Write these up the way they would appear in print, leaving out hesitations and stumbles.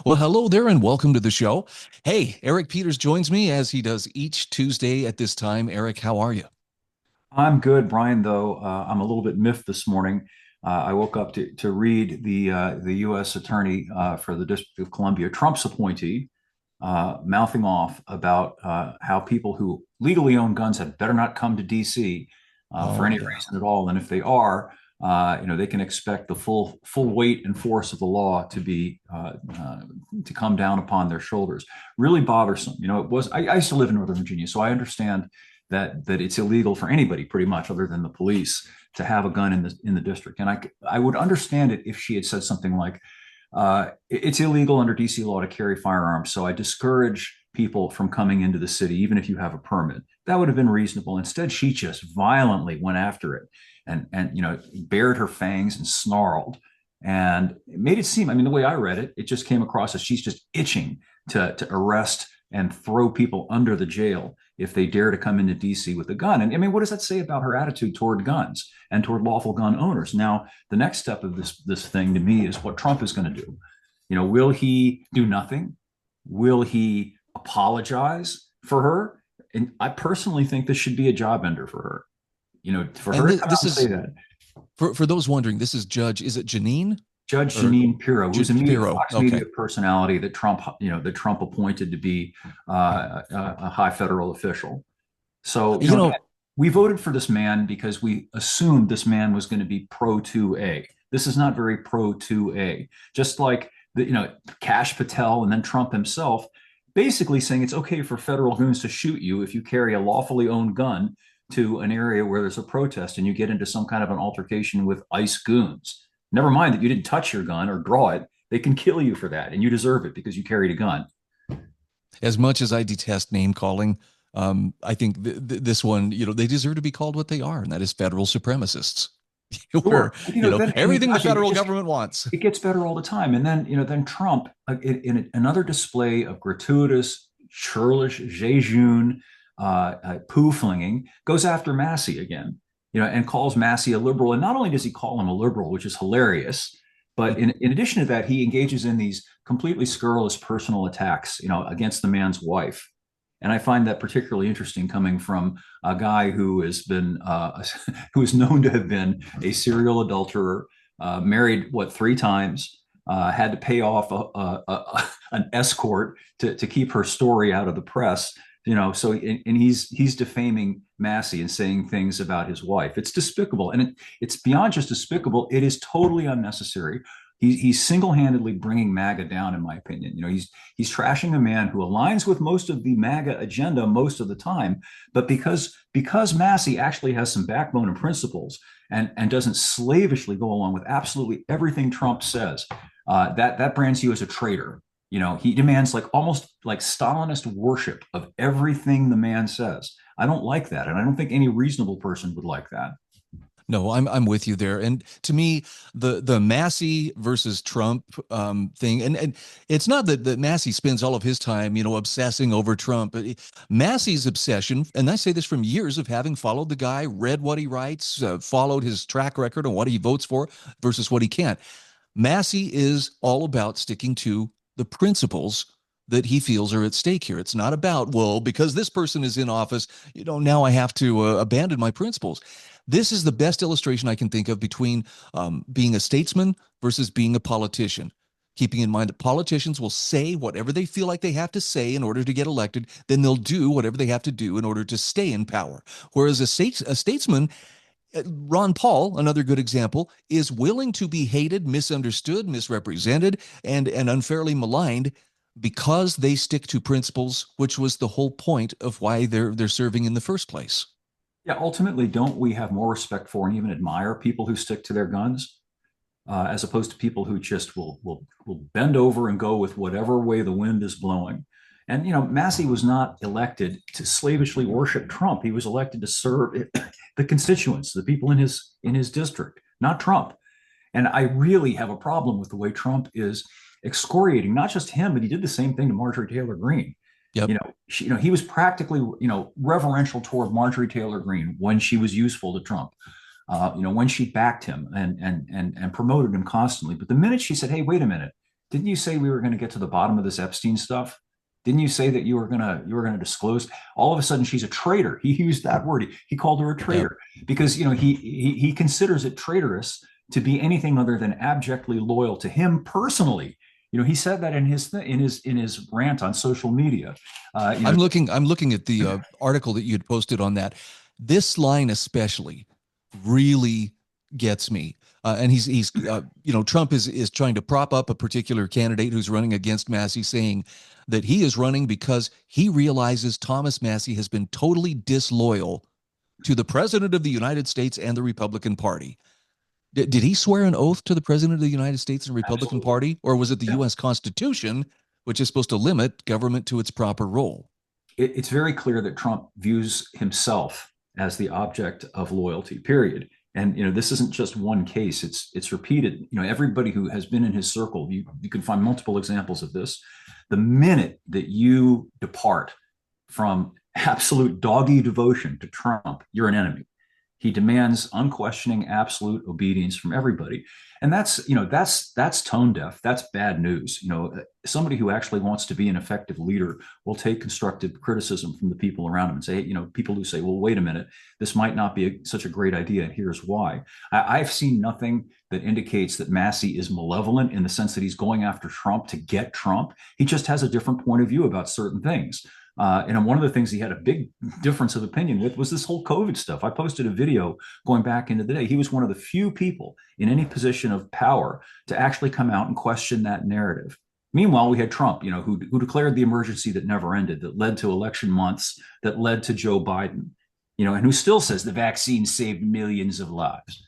Well, hello there and welcome to the show. Hey, Eric Peters joins me as he does each Tuesday at this time. Eric, how are you? I'm good, Brian, though I'm a little bit miffed this morning. I woke up to read the U.S. Attorney for the District of Columbia, Trump's appointee, mouthing off about how people who legally own guns had better not come to D.C. For Oh, any yeah. reason at all, and if they are, they can expect the full weight and force of the law to come down upon their shoulders. Really bothersome. It was. I used to live in Northern Virginia, so I understand that it's illegal for anybody pretty much other than the police to have a gun in the district. And I would understand it if she had said something like, it's illegal under DC law to carry firearms, so I discourage people from coming into the city, even if you have a permit. That would have been reasonable. Instead, she just violently went after it and bared her fangs and snarled and it made it seem, I mean, the way I read it, it just came across as she's just itching to arrest and throw people under the jail if they dare to come into DC with a gun. And I mean, what does that say about her attitude toward guns and toward lawful gun owners? Now, the next step of this thing to me is what Trump is going to do. Will he do nothing? Will he apologize for her? And I personally think this should be a job ender for her. For And her to come out this and say is that. for those wondering, this is Judge, is it Janine Judge or Jeanine Pirro, who's a Shapiro? Fox Okay. Media personality that Trump appointed to be a high federal official. So, You again, know, we voted for this man because we assumed this man was going to be pro 2A. This is not very pro 2A. Just like Kash Patel and then Trump himself basically saying it's okay for federal goons to shoot you if you carry a lawfully owned gun to an area where there's a protest and you get into some kind of an altercation with ICE goons. Never mind that you didn't touch your gun or draw it. They can kill you for that, and you deserve it because you carried a gun. as much as I detest name calling, I think this one, they deserve to be called what they are, and that is federal supremacists. Where, Sure. Then I mean, everything the gosh, federal government wants. it gets better all the time. And then Trump, in another display of gratuitous, churlish, jejune, poo flinging, goes after Massey again, and calls Massey a liberal. And not only does he call him a liberal, which is hilarious, but in addition to that, he engages in these completely scurrilous personal attacks, against the man's wife. And I find that particularly interesting coming from a guy who has been who is known to have been a serial adulterer, married three times, had to pay off an escort to keep her story out of the press. So and he's defaming Massey and saying things about his wife. It's despicable, and it's beyond just despicable. It is totally unnecessary. He's single-handedly bringing MAGA down, in my opinion. He's trashing a man who aligns with most of the MAGA agenda most of the time, but because Massey actually has some backbone and principles and doesn't slavishly go along with absolutely everything Trump says, that brands you as a traitor. He demands almost like Stalinist worship of everything the man says. I don't like that, and I don't think any reasonable person would like that. No, I'm with you there. And to me, the Massey versus Trump thing, and it's not that Massey spends all of his time, obsessing over Trump. Massey's obsession, and I say this from years of having followed the guy, read what he writes, followed his track record on what he votes for versus what he can't. Massey is all about sticking to the principles that he feels are at stake here. It's not about, well, because this person is in office, now I have to abandon my principles. This is the best illustration I can think of between being a statesman versus being a politician. Keeping in mind that politicians will say whatever they feel like they have to say in order to get elected, then they'll do whatever they have to do in order to stay in power. Whereas a statesman, Ron Paul, another good example, is willing to be hated, misunderstood, misrepresented, and unfairly maligned because they stick to principles, which was the whole point of why they're serving in the first place. Yeah, ultimately, don't we have more respect for and even admire people who stick to their guns, as opposed to people who just will bend over and go with whatever way the wind is blowing? And Massey was not elected to slavishly worship Trump. He was elected to serve the constituents, the people in his district, not Trump. And I really have a problem with the way Trump is excoriating not just him, but he did the same thing to Marjorie Taylor Greene. Yep. He was practically, reverential toward Marjorie Taylor Greene when she was useful to Trump. When she backed him and promoted him constantly. But the minute she said, "Hey, wait a minute, Didn't you say we were going to get to the bottom of this Epstein stuff? Didn't you say that you were gonna disclose? All of a sudden, she's a traitor. He used that word. He called her a Yeah. traitor because he considers it traitorous to be anything other than abjectly loyal to him personally. He said that in his rant on social media. I'm looking at the article that you had posted on that. This line especially really gets me. And he's Trump is trying to prop up a particular candidate who's running against Massey, saying that he is running because he realizes Thomas Massey has been totally disloyal to the president of the United States and the Republican Party. Did he swear an oath to the president of the United States and Republican Absolutely. Party, or was it the Yeah. U.S. Constitution, which is supposed to limit government to its proper role? It's very clear that Trump views himself as the object of loyalty, period. And this isn't just one case. It's repeated. Everybody who has been in his circle, you can find multiple examples of this. The minute that you depart from absolute doggy devotion to Trump, you're an enemy. He demands unquestioning, absolute obedience from everybody, and that's tone deaf. That's bad news. Somebody who actually wants to be an effective leader will take constructive criticism from the people around him and say, people who say, "Well, wait a minute, this might not be such a great idea, and here's why." I've seen nothing that indicates that Massey is malevolent in the sense that he's going after Trump to get Trump. He just has a different point of view about certain things. And one of the things he had a big difference of opinion with was this whole COVID stuff. I posted a video going back into the day. He was one of the few people in any position of power to actually come out and question that narrative. Meanwhile, we had Trump, who declared the emergency that never ended, that led to election months, that led to Joe Biden, and who still says the vaccine saved millions of lives.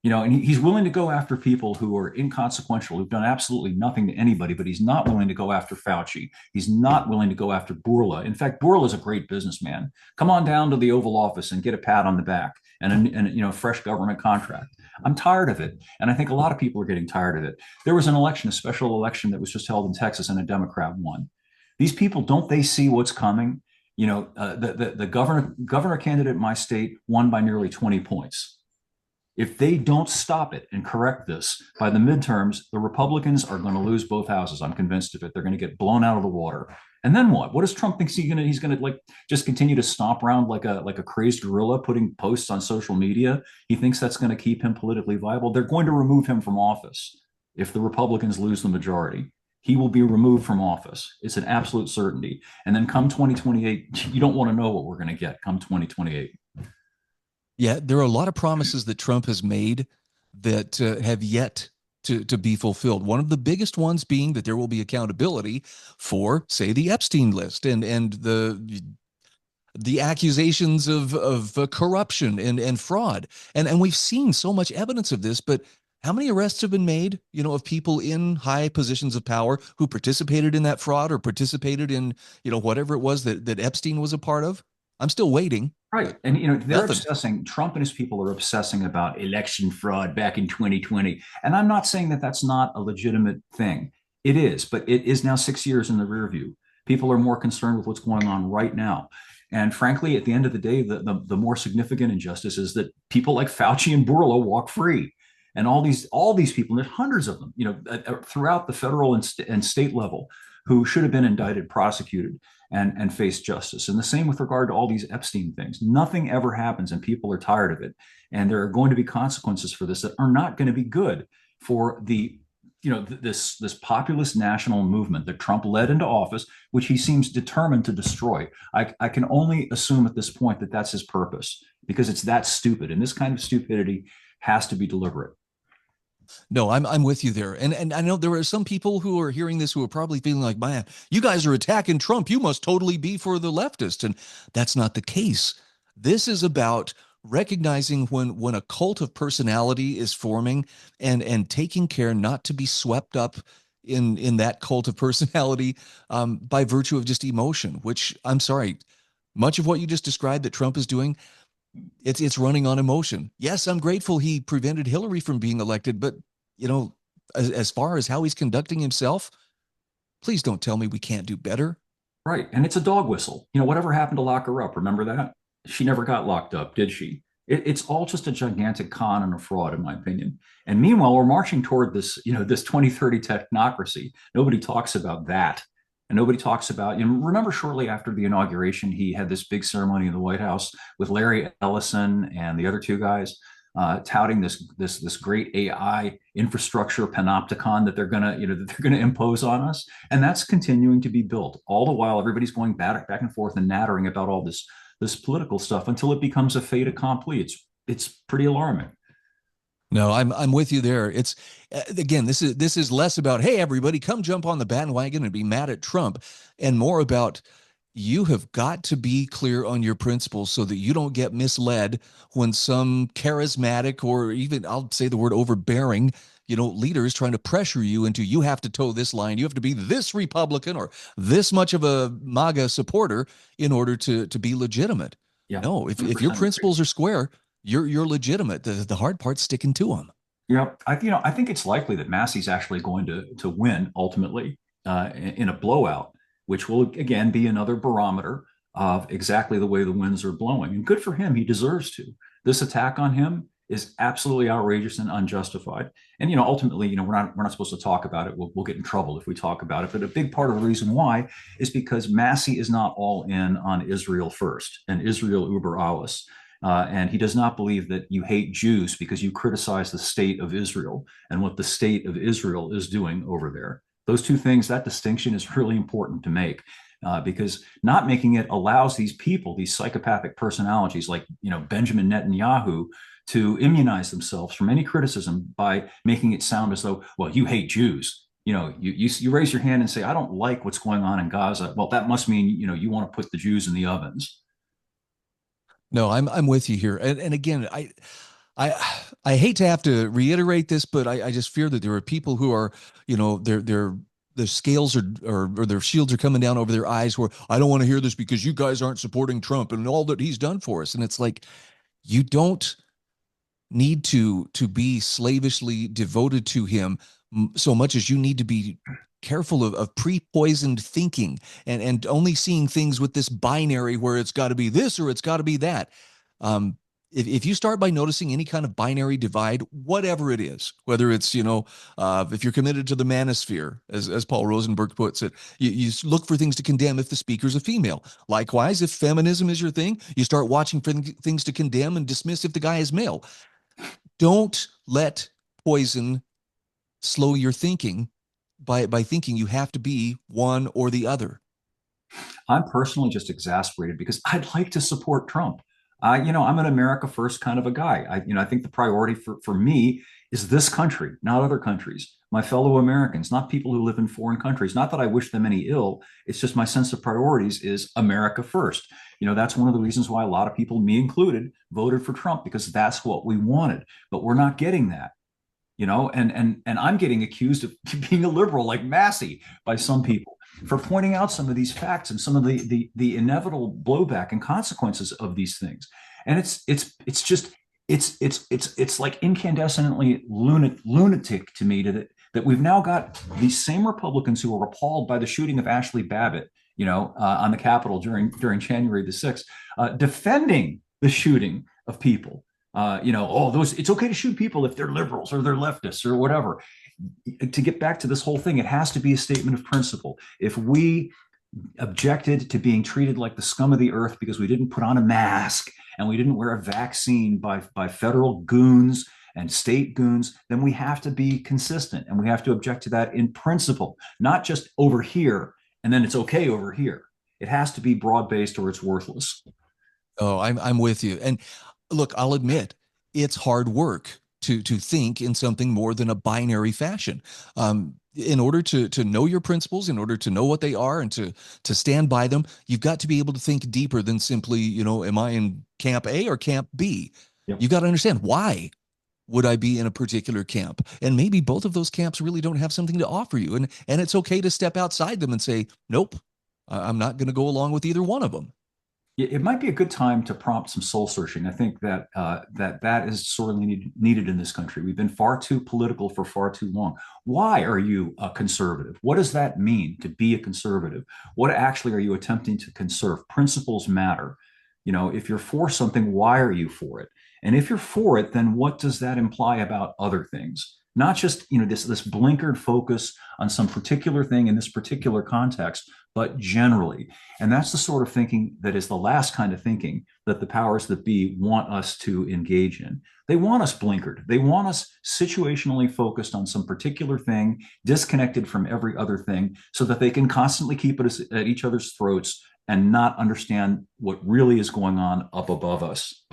And he's willing to go after people who are inconsequential, who've done absolutely nothing to anybody, but he's not willing to go after Fauci. He's not willing to go after Bourla. In fact, Bourla is a great businessman. Come on down to the Oval Office and get a pat on the back and a fresh government contract. I'm tired of it. And I think a lot of people are getting tired of it. There was an election, a special election that was just held in Texas, and a Democrat won. These people, don't they see what's coming? The governor candidate in my state won by nearly 20 points. If they don't stop it and correct this by the midterms, the Republicans are going to lose both houses. I'm convinced of it. They're going to get blown out of the water. And then what? What does Trump think he's going to like just continue to stomp around like a crazed gorilla, putting posts on social media? He thinks that's going to keep him politically viable. They're going to remove him from office if the Republicans lose the majority. He will be removed from office. It's an absolute certainty. And then come 2028, you don't want to know what we're going to get come 2028. Yeah, there are a lot of promises that Trump has made that have yet to be fulfilled. One of the biggest ones being that there will be accountability for, say, the Epstein list and the accusations of corruption and fraud. And we've seen so much evidence of this, but how many arrests have been made, of people in high positions of power who participated in that fraud or participated in, whatever it was that Epstein was a part of? I'm still waiting, Right. but And nothing. Trump and his people are obsessing about election fraud back in 2020. And I'm not saying that that's not a legitimate thing. It is, but it is now 6 years in the rear view. People are more concerned with what's going on right now. And frankly, at the end of the day, the more significant injustice is that people like Fauci and Bourla walk free. And all these people, and there's hundreds of them, throughout the federal and state level, who should have been indicted, prosecuted, and face justice. And the same with regard to all these Epstein things. Nothing ever happens, and people are tired of it. And there are going to be consequences for this that are not going to be good for this populist national movement that Trump led into office, which he seems determined to destroy. I can only assume at this point that that's his purpose, because it's that stupid, and this kind of stupidity has to be deliberate. No, I'm with you there. And I know there are some people who are hearing this who are probably feeling like, man, you guys are attacking Trump. You must totally be for the leftist. And that's not the case. This is about recognizing when a cult of personality is forming and taking care not to be swept up in that cult of personality by virtue of just emotion, which I'm sorry, much of what you just described that Trump is doing, it's running on emotion. Yes, I'm grateful he prevented Hillary from being elected, but as far as how he's conducting himself, please don't tell me we can't do better. Right. And it's a dog whistle. Whatever happened to lock her up? Remember that? She never got locked up, did she? It's all just a gigantic con and a fraud, in my opinion. And meanwhile, we're marching toward this, this 2030 technocracy. Nobody talks about that. And nobody talks about, remember shortly after the inauguration, he had this big ceremony in the White House with Larry Ellison and the other two guys, touting this great AI infrastructure panopticon that they're gonna impose on us, and that's continuing to be built. All the while, everybody's going back and forth and nattering about all this political stuff until it becomes a fait accompli. It's pretty alarming. No, I'm with you there. It's again, this is less about, hey, everybody, come jump on the bandwagon and be mad at Trump, and more about you have got to be clear on your principles so that you don't get misled when some charismatic or even I'll say the word overbearing, leader is trying to pressure you into you have to toe this line, you have to be this Republican or this much of a MAGA supporter in order to be legitimate. Yeah, No, if your 100% agree. principles are square, you're legitimate. The hard part's sticking to them. Yeah, I think it's likely that Massey's actually going to win ultimately in a blowout, which will again be another barometer of exactly the way the winds are blowing. And good for him; he deserves to. This attack on him is absolutely outrageous and unjustified. And ultimately, we're not supposed to talk about it. We'll get in trouble if we talk about it. But a big part of the reason why is because Massey is not all in on Israel first and Israel über alles. And he does not believe that you hate Jews because you criticize the state of Israel and what the state of Israel is doing over there. Those two things, that distinction is really important to make. Because not making it allows these people, these psychopathic personalities like Benjamin Netanyahu, to immunize themselves from any criticism by making it sound as though, well, you hate Jews. You raise your hand and say, I don't like what's going on in Gaza. Well, that must mean you want to put the Jews in the ovens. No, I'm with you here. And again, I I hate to have to reiterate this, but I just fear that there are people who are, the scales or their shields are coming down over their eyes where I don't want to hear this because you guys aren't supporting Trump and all that he's done for us. And it's like you don't need to be slavishly devoted to him so much as you need to be careful of pre-poisoned thinking and only seeing things with this binary where it's got to be this or it's got to be that. If you start by noticing any kind of binary divide, whatever it is, whether it's, if you're committed to the manosphere, as Paul Rosenberg puts it, you look for things to condemn if the speaker's a female. Likewise, if feminism is your thing, you start watching for things to condemn and dismiss if the guy is male. Don't let poison slow your thinking by thinking you have to be one or the other. I'm personally just exasperated because I'd like to support Trump. I'm an America first kind of a guy. I think the priority for me is this country, not other countries, my fellow Americans, not people who live in foreign countries. Not that I wish them any ill. It's just my sense of priorities is America first. That's one of the reasons why a lot of people, me included, voted for Trump because that's what we wanted. But we're not getting that. And I'm getting accused of being a liberal like Massey by some people for pointing out some of these facts and some of the inevitable blowback and consequences of these things. And it's like incandescently lunatic to me that we've now got these same Republicans who were appalled by the shooting of Ashley Babbitt, on the Capitol during January the 6th, defending the shooting of people. It's okay to shoot people if they're liberals or they're leftists or whatever. To get back to this whole thing, it has to be a statement of principle. If we objected to being treated like the scum of the earth because we didn't put on a mask and we didn't wear a vaccine by federal goons and state goons, then we have to be consistent and we have to object to that in principle, not just over here and then it's okay over here. It has to be broad based or it's worthless. Oh, I'm with you. And look, I'll admit it's hard work to think in something more than a binary fashion. In order to know your principles, in order to know what they are, and to stand by them, you've got to be able to think deeper than simply, am I in camp A or camp B? Yep. You got to understand why would I be in a particular camp, and maybe both of those camps really don't have something to offer you, and it's okay to step outside them and say, nope, I'm not going to go along with either one of them. It might be a good time to prompt some soul searching. I think that is sorely needed in this country. We've been far too political for far too long. Why are you a conservative? What does that mean to be a conservative? What actually are you attempting to conserve? Principles matter. If you're for something, why are you for it? And if you're for it, then what does that imply about other things? Not just, this blinkered focus on some particular thing in this particular context, but generally. And that's the sort of thinking that is the last kind of thinking that the powers that be want us to engage in. They want us blinkered. They want us situationally focused on some particular thing, disconnected from every other thing, so that they can constantly keep us at each other's throats and not understand what really is going on up above us.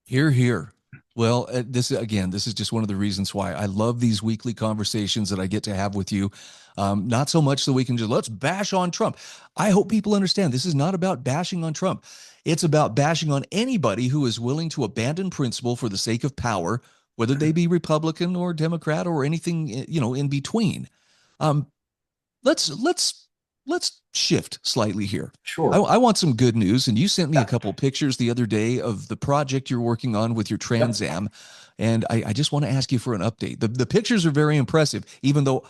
Here, here. Well, this again, this is just one of the reasons why I love these weekly conversations that I get to have with you. Not so much so we can just let's bash on Trump. I hope people understand this is not about bashing on Trump. It's about bashing on anybody who is willing to abandon principle for the sake of power, whether they be Republican or Democrat or anything, in between. Um, let's shift slightly here. I, Sure. I want some good news, and you sent me a Yeah. couple pictures the other day of the project you're working on with your Yep. Trans Am, and I just want to ask you for an update. The pictures are very impressive, even though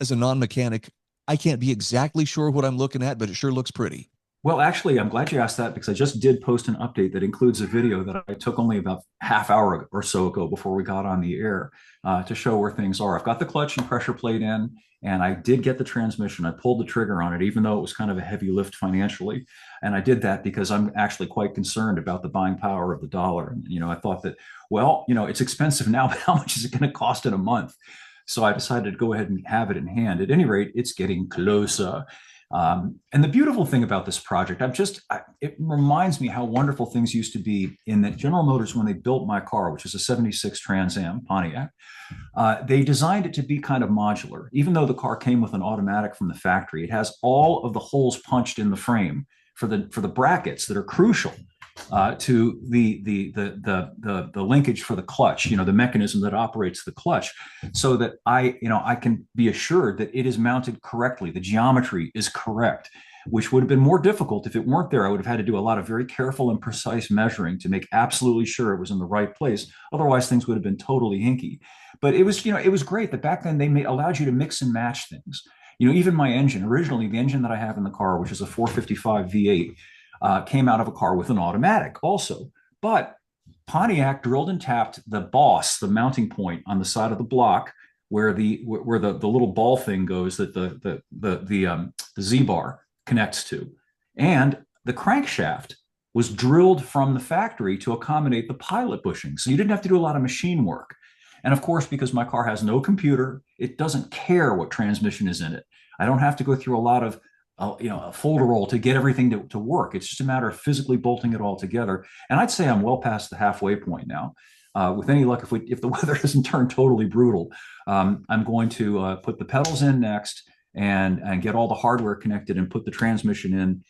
as a non-mechanic, I can't be exactly sure what I'm looking at, but it sure looks pretty. Well, actually, I'm glad you asked that because I just did post an update that includes a video that I took only about half hour or so ago before we got on the air to show where things are. I've got the clutch and pressure plate in, and I did get the transmission. I pulled the trigger on it, even though it was kind of a heavy lift financially. And I did that because I'm actually quite concerned about the buying power of the dollar. And, I thought that, well, it's expensive now, but how much is it going to cost in a month? So I decided to go ahead and have it in hand. At any rate, it's getting closer. And the beautiful thing about this project, it reminds me how wonderful things used to be in that General Motors, when they built my car, which is a 76 Trans Am Pontiac, they designed it to be kind of modular. Even though the car came with an automatic from the factory, it has all of the holes punched in the frame for the brackets that are crucial to the linkage for the clutch, the mechanism that operates the clutch, so that I can be assured that it is mounted correctly. The geometry is correct, which would have been more difficult if it weren't there. I would have had to do a lot of very careful and precise measuring to make absolutely sure it was in the right place. Otherwise, things would have been totally hinky. But it was great that back then allowed you to mix and match things. Even my engine, originally the engine that I have in the car, which is a 455 V8, came out of a car with an automatic also. But Pontiac drilled and tapped the boss, the mounting point on the side of the block where the little ball thing goes that the Z bar connects to, and the crankshaft was drilled from the factory to accommodate the pilot bushing. So you didn't have to do a lot of machine work. And of course, because my car has no computer, it doesn't care what transmission is in it. I don't have to go through a lot of a folderol to get everything to work. It's just a matter of physically bolting it all together. And I'd say I'm well past the halfway point now. With any luck, if the weather doesn't turn totally brutal, I'm going to put the pedals in next and get all the hardware connected and put the transmission in.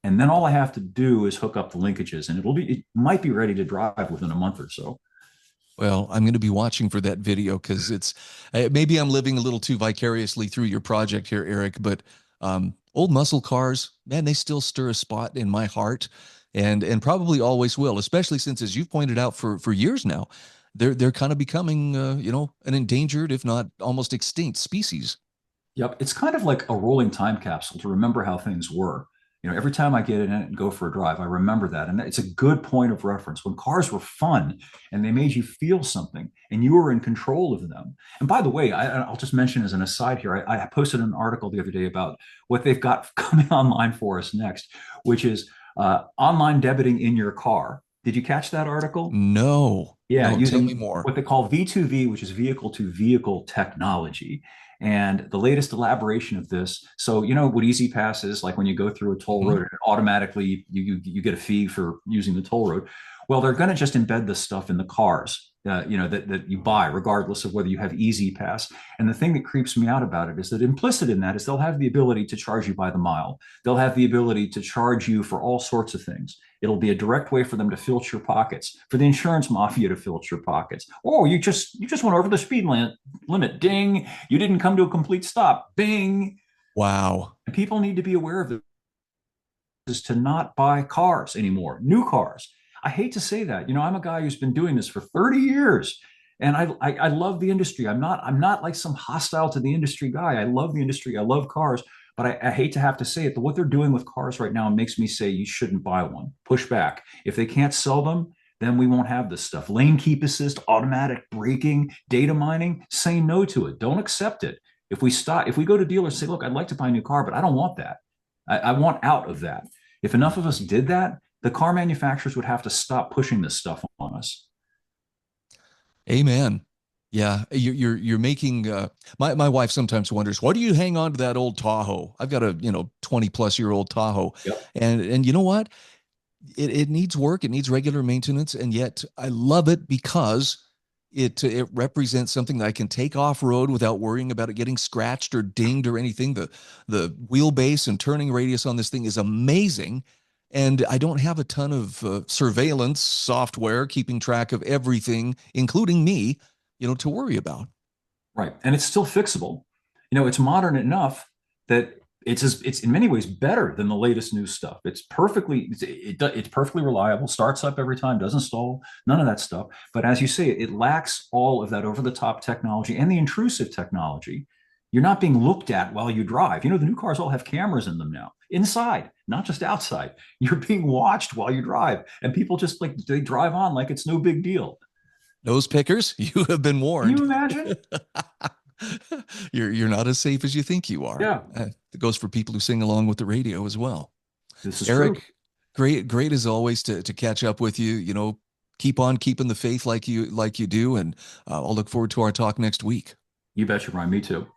And then all I have to do is hook up the linkages, and it might be ready to drive within a month or so. Well, I'm going to be watching for that video because maybe I'm living a little too vicariously through your project here, Eric. But old muscle cars, man, they still stir a spot in my heart, and probably always will. Especially since, as you've pointed out for years now, they're kind of becoming an endangered, if not almost extinct species. Yep. It's kind of like a rolling time capsule to remember how things were. Every time I get in it and go for a drive, I remember that. And it's a good point of reference when cars were fun and they made you feel something and you were in control of them. And by the way, I'll just mention as an aside here, I posted an article the other day about what they've got coming online for us next, which is online debiting in your car. Did you catch that article? No, Yeah, no, tell me using more. what they call V2V, which is vehicle to vehicle technology. And the latest elaboration of this, so what Easy Pass is like when you go through a toll Mhm. road, and automatically you get a fee for using the toll road. Well, they're going to just embed this stuff in the cars, that you buy, regardless of whether you have Easy Pass. And the thing that creeps me out about it is that implicit in that is they'll have the ability to charge you by the mile. They'll have the ability to charge you for all sorts of things. It'll be a direct way for them to filch your pockets, for the insurance mafia to filch your pockets. Oh, you just went over the limit. Ding. You didn't come to a complete stop. Bing. Wow. And people need to be aware of this, is to not buy cars anymore, new cars. I hate to say that. I'm a guy who's been doing this for 30 years. And I love the industry. I'm not like some hostile to the industry guy. I love the industry. I love cars, but I hate to have to say it. But what they're doing with cars right now makes me say you shouldn't buy one. Push back. If they can't sell them, then we won't have this stuff. Lane keep assist, automatic braking, data mining, say no to it. Don't accept it. If we go to dealers, say, look, I'd like to buy a new car, but I don't want that. I want out of that. If enough of us did that, the car manufacturers would have to stop pushing this stuff on us. Amen. Yeah, you're making my wife sometimes wonders, why do you hang on to that old Tahoe? I've got a, 20 plus year old Tahoe. Yep. And you know what? It needs work, it needs regular maintenance, and yet I love it because it represents something that I can take off road without worrying about it getting scratched or dinged or anything. The wheelbase and turning radius on this thing is amazing, and I don't have a ton of surveillance software keeping track of everything, including me, to worry about. Right. And it's still fixable. It's modern enough that it's in many ways better than the latest new stuff. It's perfectly reliable, starts up every time, doesn't stall, none of that stuff. But as you say, it lacks all of that over the top technology and the intrusive technology. You're not being looked at while you drive. The new cars all have cameras in them now, inside, not just outside. You're being watched while you drive, and people just like they drive on like it's no big deal. Nose pickers, you have been Can you warned. imagine? You're not as safe as you think you are. Yeah, It goes for people who sing along with the radio as well. this is true. Eric, great as always to catch up with you. Keep on keeping the faith like you do, and I'll look forward to our talk next week. You betcha, Brian. Me too.